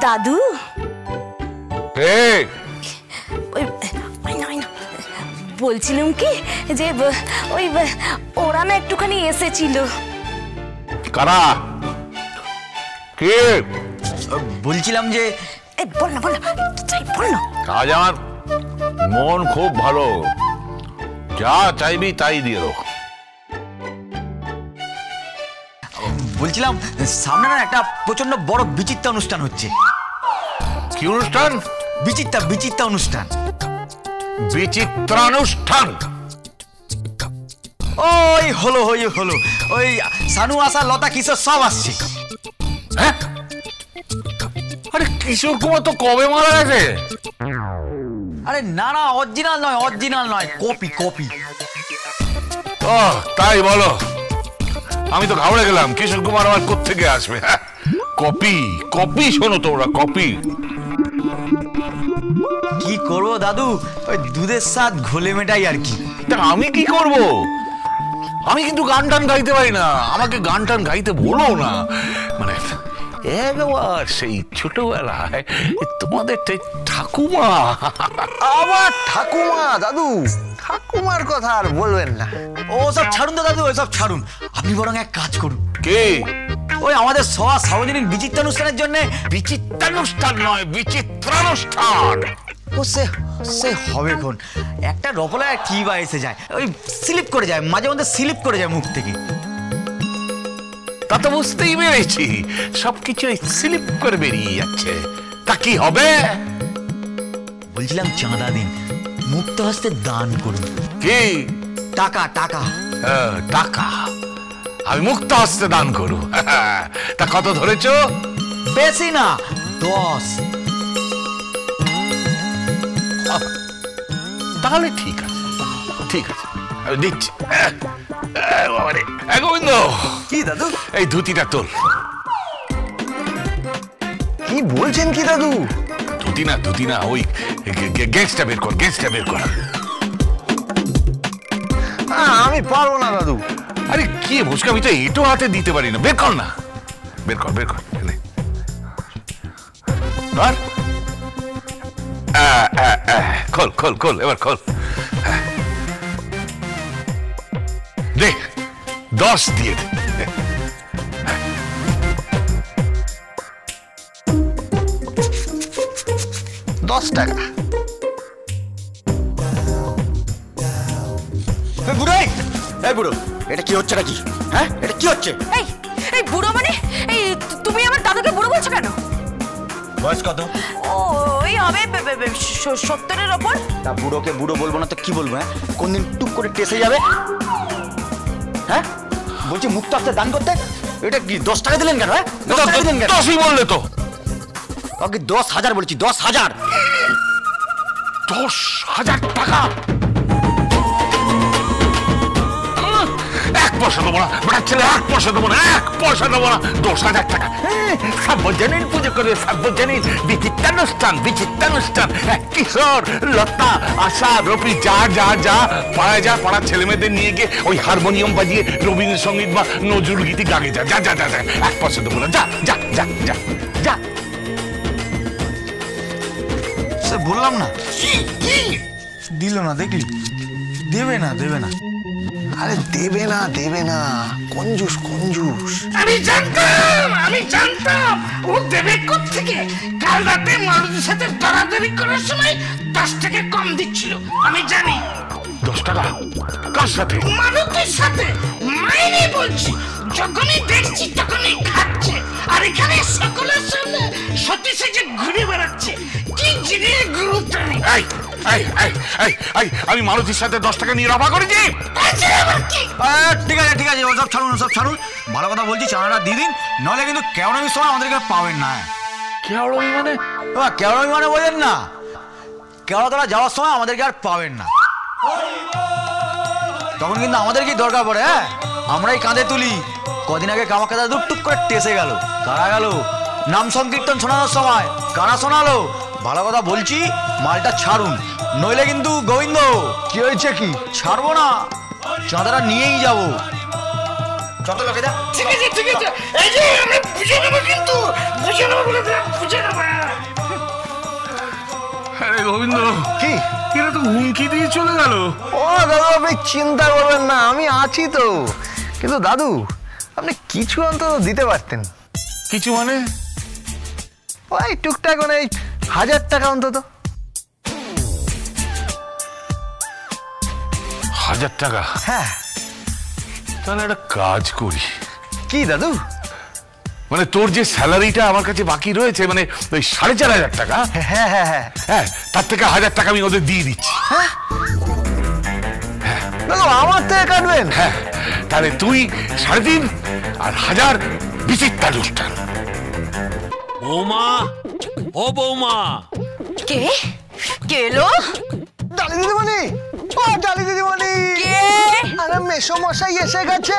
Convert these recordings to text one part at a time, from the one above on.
দাদু বলছিলাম কি যে ওই ওরা না একটুখানি এসেছিল। কারা? কে? বলছিলাম যে বল না বল না বল না। কাজ আমার মন খুব ভালো, যা চাইবি তাই দিয়ে দেবো। বলছিলাম সামনে না একটা প্রচন্ড বড় বিচিত্রা অনুষ্ঠান হচ্ছে। কি অনুষ্ঠান? বিচিত্রা অনুষ্ঠান। বিচিত্রানুষ্ঠান? ওই হলো ওই সানু আশা লতা কিশোর সব আসছে। হ্যাঁ? আরে কিশোর কুমার তো কবে মারা গেছে। আরে না অরিজিনাল নয় কপি। ও তাই বলো? আমি তো ঘাবড়ে গেলাম, কিশোর কুমার আমার কোত্থেকে আসবে। কপি শোনো তোমরা, কপি। কি করবো দাদু, ওই দুধের স্বাদ ঘোলে মেটাই আর কি। আমি কি করব? আমি কিন্তু গান টান গাইতে পারি না, আমাকে গান টান গাইতে বলো না। মানে একবার সেই ছোটবেলায় তোমাদের ঠাকুমা। আবার ঠাকুমা? দাদু ঠাকুমার কথা আর বলবেন না। ও সব ছাড়ুন তো দাদু, ওসব ছাড়ুন। আপনি বরং এক কাজ করুন। কে? ওই আমাদের সার্বজনীন বিচিত্রানুষ্ঠানের জন্য। বিচিত্রানুষ্ঠান নয়, বিচিত্রানুষ্ঠান। ও সে হবে কোন একটা রপলা কি বা এসে যায়, ওই স্লিপ করে যায়, মাঝে মধ্যে স্লিপ করে যায় মুখ থেকে। তা তো বুঝতেই পেরেছি, সবকিছু স্লিপ করে বেরিয়ে যাচ্ছে। তা কি হবে? বলছিলাম চাঁদা দিন, মুক্ত হস্তে দান করুন। কি? টাকা। টাকা? আমি মুক্ত হস্তে দান করু? তা কত ধরেছো? বেশি না, 10। তাহলে ঠিক আছে আমি দিচ্ছি। গোবিন্দ। কি দাদু? এই ধুতিটা তোল। কি বলছেন কি দাদু? ধুতি না, ওই গেঞ্জটা বের কর। আমি পারবো না দাদু। আরে কি মুশকিল, আমি তো এটো হাতে দিতে পারি না। বের কর না, বের কর। খোল এবার খোল। দে 10 দিয়ে দে। $10। বুড়ো এটা কি হচ্ছে নাকি? হ্যাঁ এটা কি হচ্ছে? এই বুড়ো মানে তুমি আমার দাদুকে বুড়ো বলছো কেন? বয়স কত? ওই হবে 70-এর ওপর। তা বুড়োকে বুড়ো বলবো না তো কি বলবো? হ্যাঁ কোনদিন টুক করে টেসে যাবে। হ্যাঁ বলছি মুক্ত হস্তে দান করতে। এটা কি 10 টাকা দিলেন কেন? 10ই বললে তো। 10,000 বলছি, 10,000। 10,000 টাকা? 1 পয়সা দেবো না, বেটার ছেলে 1 পয়সা দেবো না, 1 পয়সা দেবো না। 10,000 টাকা? সার্বজনীন পুজো করে, সার্বজনীন বিচিত্রানুষ্ঠান। কিশোর, লতা, আশা, রবি, যা পাড়ার ছেলে মেয়েদের নিয়ে গিয়ে ওই হারমোনিয়াম বাজিয়ে রবীন্দ্রসঙ্গীত বা নজরুল গীতি গাগে যা। 1 পয়সা দেবো না, যা। বললাম না দিল না, দেখলি? দেবে না। আরে দেবে না, কঞ্জুস। আমি জানতাম ও দেবে কোত্থেকে। কাল রাতে মালতীর সাথে দরাদরি করার সময় 10 টাকা কম দিচ্ছিল, আমি জানি। 10 টাকা? কার সাথে? মালতীর সাথে। মাইনে বলছি, যখনই দেখছি তখনই খাচ্ছে। আর এখানে সকলের সামনে সত্যি সেজে ঘুরে বেড়াচ্ছে। কি জিনিস গুরুত্ব নেই। আমি মালতীর সাথে 10 টাকা নিয়ে রফা করেছি। ঠিক আছে ওসব ছাড়ুন। ভালো কথা বলছি, চাঁদাটা দিয়ে দিন, নাহলে কিন্তু কেওড়ামির সময় আমাদেরকে পাবেন না। কেওড়ামি মানে? কেওড়ামি মানে বোঝেন না? কেওড়াতলা যাওয়ার সময় আমাদেরকে আর পাবেন না, তখন কিন্তু আমাদেরকেই দরকার পড়ে। হ্যাঁ আমরাই কাঁধে তুলি। কদিন আগে কামাখ্যা দাদু টুক করে টেসে গেল। কারা গেল? নাম সংকীর্তন শোনানোর সময় কারা শোনালো? ভালো কথা বলছি, মালটা ছাড়ুন, নইলে কিন্তু গোবিন্দ। কি হয়েছে? কি ছাড়বো না, চাঁদাটা নিয়েই যাবো। যত লোকে যা। ঠিক আছে এই যে আমরা বুঝে নেবো, কিন্তু বুঝে নেবো বলে বুঝে নেবো। গোবিন্দ, কি এরা তো হুমকি দিয়ে চলে গেল। ও দাদু, আপনি চিন্তা করবেন না, আমি আছি তো। কিন্তু দাদু, আপনি কিছু অন্তত দিতে পারতেন। কিছু মানে? ওই টুকটাক মানে 1000 টাকা অন্তত। 1000 টাকা? হ্যাঁ। তাহলে একটা কাজ করি। কি দাদু? মানে তোর যে স্যালারিটা আমার কাছে বাকি রয়েছে, মানে ওই 4500 টাকা, হ্যাঁ হ্যাঁ হ্যাঁ হ্যাঁ, তার থেকে 1000 টাকা আমি ওদের দিয়ে দিচ্ছি। দাদু, আমার থেকে কাটবেন? হ্যাঁ, তাহলে তুই 3.5 আর 1000 বিচিত্রানুষ্ঠান। বৌমা, ও বৌমা, কে কে এলো? ডালি দিদিমণি, ও ডালি দিদিমণি, কে? আরে মেসো মশাই এসে গেছে।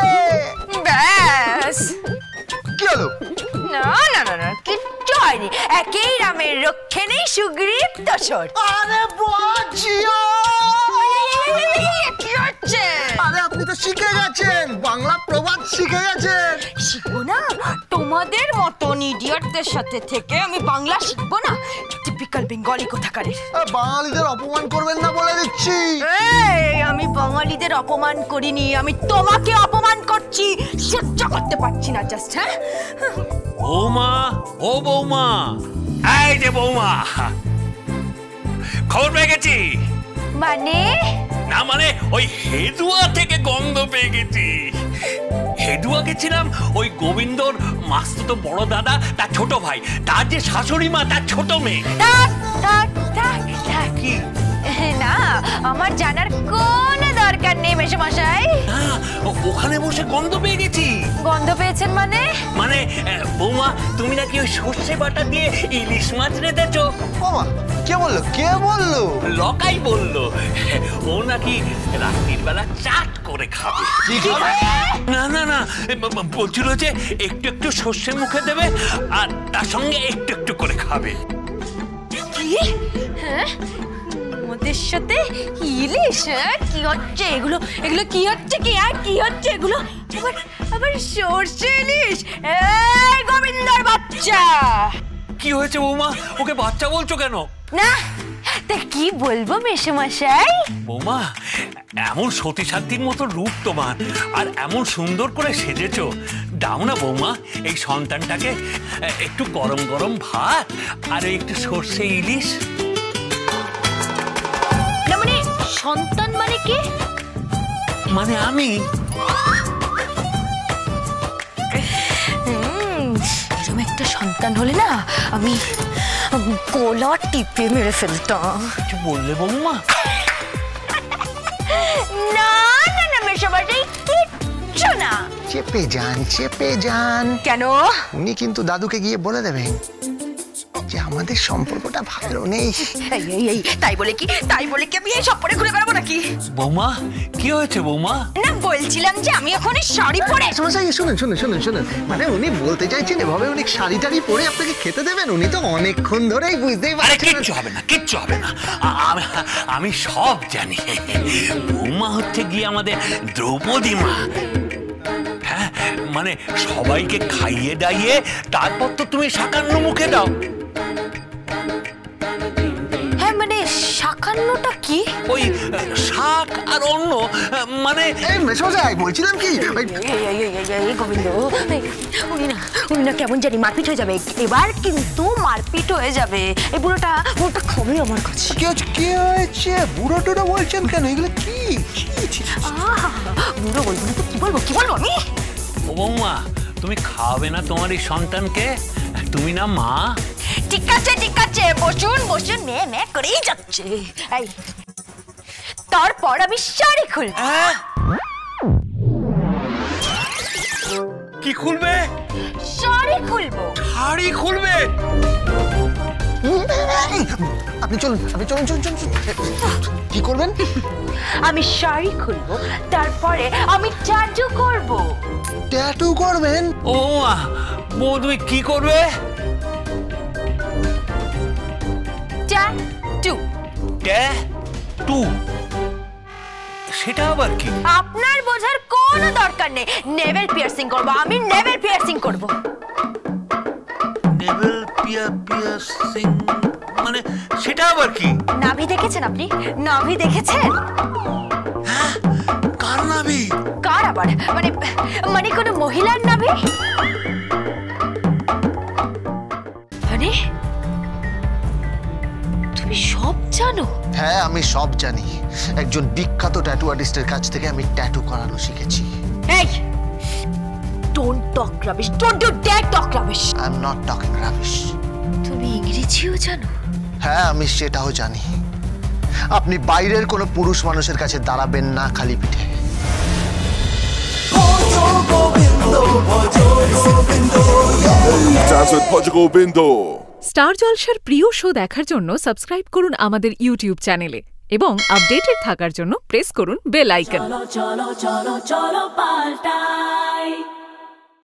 ব্যাস, কি হলো? না না না না, কিচ্ছু হয়নি। একই রামের রক্ষে নেই সুগ্রীব দোসর। আরে বাজিয়া, কি হচ্ছে? আরে আপনি তো শিখে গেছেন, বাংলা প্রবাদ শিখে গেছেন। শিখবো না? তোমাদের মতন ইডিয়টদের সাথে থেকে আমি বাংলা শিখবো না? টিপিক্যাল বেঙ্গলি কোথাকারের। বাঙালিদের অপমান করবেন না বলে দিচ্ছি। এই, আমি বাঙালিদের অপমান করিনি, আমি তোমাকে অপমান করছি। সহ্য করতে পারছি না জাস্ট। হ্যাঁ, বৌমা, ও বৌমা, এই যে বৌমা, খবর পেয়ে গেছি। মানে? না মানে ওই হেদুয়া থেকে গন্ধ পেয়ে গেছি। হেদুয়া গেছিলাম ওই গোবিন্দর মাস্তুতো বড় দাদা, তার ছোট ভাই, তার যে শাশুড়ি মা, তার ছোট মেয়ে। থাক থাক থাক থাক। কি? না, আমার জানার কোনো দরকার নেই মেশামশাই। হ্যাঁ, ওখানে বসে গন্ধ পেয়ে গেছি। গন্ধ পেয়েছেন মানে? মানে বৌমা, তুমি নাকি ওই সর্ষে বাটা দিয়ে ইলিশ মাছ রেঁধেছো। বাবা, কে বললো? কে বললো? লকাই বললো ও নাকি রাত্রির বেলা চাট করে খাবে। না না না, বলছিল যে একটু একটু সর্ষে মুখে দেবে আর তার সঙ্গে একটু একটু করে খাবে। কি? হ্যাঁ, ওদের সাথে ইলিশ? হ্যাঁ, কি হচ্ছে এগুলো? এগুলো কি হচ্ছে? কি আর কি হচ্ছে এগুলো? আবার আবার সর্ষে ইলিশ? এই গোবিন্দর বাচ্চা! কি হয়েছে বৌমা, ওকে বাচ্চা বলছো কেন? না, তা কি বলবো মেশামশাই? বৌমা, এমন সতী সাধ্যির মতো রূপ তোমার, আর এমন সুন্দর করে সেজেছো। দাও না বৌমা, এই সন্তানটাকে একটু গরম গরম ভাত আর একটু সর্ষে ইলিশ। না মানে সন্তান মানে কি? মানে আমি। এরকম একটা সন্তান হলে না, আমি গলা টিপে মেরে ফেলতাম। কিছু বললে বৌমা? না না না মেশামশাই, কিচ্ছু না। চেপে যান, চেপে যান। কেন? উনি কিন্তু দাদুকে গিয়ে বলে দেবেন যে আমাদের সম্পর্কটা ভালো নেই। এই এই এই, তাই বলে কি আমি এই সব পরে ঘুরে বেড়াবো নাকি? বৌমা, কি হয়েছে বৌমা? না, বলছিলাম যে আমি এখন এই শাড়ি পরে। সমস্যা কি? শুনুন শুনুন শুনুন শুনুন, মানে উনি বলতে চাইছেন এভাবে উনি শাড়ি টাড়ি পরে আপনাকে খেতে দেবেন? উনি তো অনেকক্ষণ ধরেই বুঝতেই আরে পারছেন। কিচ্ছু হবে না, কিচ্ছু হবে না, আমি সব জানি। বৌমা হচ্ছে গিয়ে আমাদের দ্রৌপদী মা। হ্যাঁ, মানে সবাইকে খাইয়ে দাইয়ে তারপর তো তুমি শাকান্ন মুখে দাও। হ্যাঁ, মানে শাকান্নটা কি? ওই শাক আর অন্য, মানে এই মেশমশাই, বলছিলাম কি, ওই এই গোবিন্দ, উনি না কেমন জানি মারপিট হয়ে যাবে এবার, কিন্তু মারপিট হয়ে যাবে। এই বুড়োটা খাবে আমার কাছে। কি হচ্ছে? কি হয়েছে? বুড়ো টুড়ো বলছেন কেন? এগুলো কি? বুড়ো বলবো না তো কি বলবো আমি? ও বৌমা, তুমি খাওয়াবে না তোমার এই সন্তানকে? তুমি না মা? ঠিক আছে ঠিক আছে, বসুন বসুন, মেয়ে করেই যাচ্ছে। এই, তারপর আমি শাড়ি খুলব। কি খুলবে? শাড়ি খুলবো। শাড়ি খুলবে? আপনি চলুন, আপনি চলুন চলুন চলুন। কি করবেন? আমি শাড়ি খুলবো, তারপরে আমি জাদু করব। ট্যাটু করবেন? ও মা, বউ তুমি কি করবে? ট্যাটু। ট্যাটু? সেটা আবার কি? আপনার বোঝার কোনো দরকার নেই। নেভেল পিয়ার্সিং করব, আমি নেভেল পিয়ার্সিং করব। নেভেল পিয়ার্সিং মানে সেটা আবার কি? নাভি দেখেছেন আপনি? নাভি দেখেছেন? কার নাভি? কার আবার? মানে মানে কোনো মহিলার নাভি? মানে তুমি সব জানো? হ্যাঁ, আমি সব জানি। একজন বিখ্যাত ট্যাটু আর্টিস্টের কাছ থেকে আমি ট্যাটু করানো শিখেছি। এই don't talk rubbish, don't you dare talk rubbish. I am not talking rubbish. তুমি ইংরেজিও জানো? হ্যাঁ, আমি সেটাও জানি। আপনি বাইরের কোনো পুরুষ মানুষের কাছে দাঁড়াবেন না খালি পিঠে। স্টার জলসার প্রিয় শো দেখার জন্য সাবস্ক্রাইব করুন আমাদের ইউটিউব চ্যানেলে এবং আপডেটেড থাকার জন্য প্রেস করুন বেল আইকন। চলো চলো চলো চলো পাল্টাই।